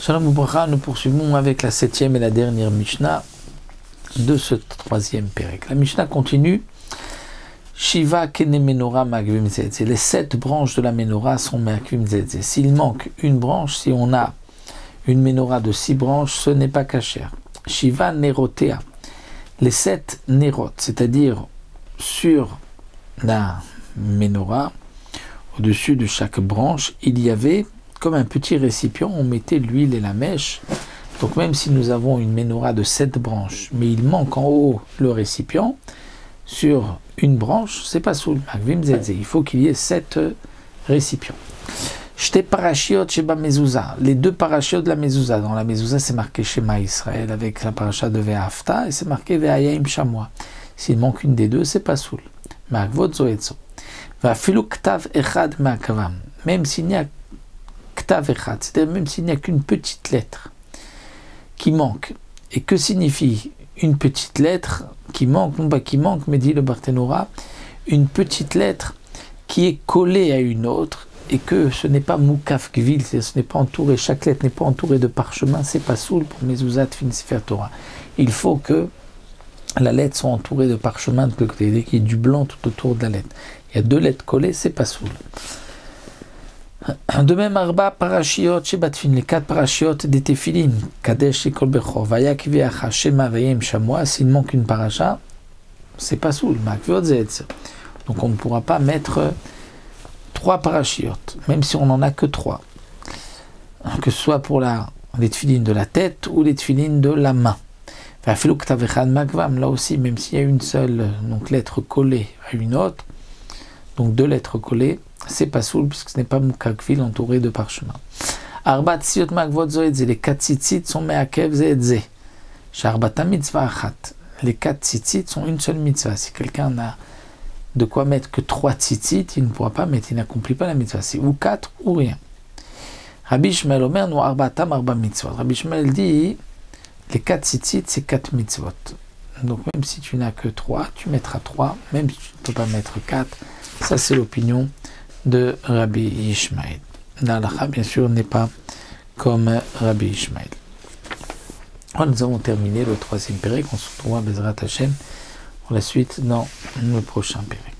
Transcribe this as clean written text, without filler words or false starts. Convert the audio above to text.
Shalom Ubracha, nous poursuivons avec la 7e et la dernière Mishnah de ce 3e Pérek. La Mishnah continue. Shiva kene menorah ma'akvim zetzeh. Les 7 branches de la menorah sont ma'akvim zetzeh. S'il manque une branche, si on a une menorah de 6 branches, ce n'est pas kasher. Shiva nerotea. Les 7 nerot, c'est-à-dire sur la menorah, au-dessus de chaque branche, il y avait comme un petit récipient, on mettait l'huile et la mèche. Donc même si nous avons une menorah de 7 branches, mais il manque en haut le récipient, sur une branche, c'est pas soul. Il faut qu'il y ait 7 récipients. Shte parashiot sheba mezouza. Les 2 parashiot de la mezouza. Dans la mezouza, c'est marqué Shema Israël avec la parasha de Ve'afta et c'est marqué Ve'ayim Shamoa. S'il manque une des 2, c'est pas soul. Ma'akvot zoetzo. Va'afilu ktav echad ma'akavam. Même s'il n'y a ktav echad, c'est-à-dire même s'il n'y a qu'une petite lettre qui manque. Et que signifie une petite lettre qui manque, non pas qui manque, mais dit le Barthénora, une petite lettre qui est collée à une autre et que ce n'est pas moukaf gvil, ce n'est pas entouré, chaque lettre n'est pas entourée de parchemin, c'est pas soul pour mezuzat fin sefer Torah. Il faut que la lettre soit entourée de parchemin de côté, qu'il y ait du blanc tout autour de la lettre. Il y a 2 lettres collées, c'est pas soul. De même, Arba parashiot shebatfin, les 4 parashiot des tefilin, Kadesh et Kol Bechor, Vayak Ve'acha, Shema Vayem Shamoa, s'il manque une paracha, c'est pas soul, Ma'akvot Zeetz. Donc on ne pourra pas mettre 3 parashiot, même si on n'en a que 3. Que ce soit pour les tefilin de la tête ou les tefilin de la main. Va'afilu ktav echad ma'akvam, là aussi, même s'il y a une seule lettre collée à une autre, donc 2 lettres collées, c'est pas soul puisque ce n'est pas moukakvil entouré de parchemin. Arba tsiot ma'akvot zoetze, les 4 tzitzit sont me'akev zeetze. Sharbata mitzvah achat. Les 4 tzitzit sont une seule mitzvah. Si quelqu'un n'a de quoi mettre que 3 tzitzit, il ne pourra pas mettre, il n'accomplit pas la mitzvah. C'est ou 4 ou rien. Rabbi Shmuel omer no arbatam arba mitzvot. Rabbi Shmuel dit les 4 tzitzit c'est 4 mitzvot. Donc même si tu n'as que 3, tu mettras 3, même si tu ne peux pas mettre 4. Ça c'est l'opinion de Rabbi Ishmael. L'halakha, bien sûr, n'est pas comme Rabbi Ishmael. Alors, nous avons terminé le 3e Pérek. On se retrouvera à Bezrat Hashem pour la suite dans le prochain Pérek.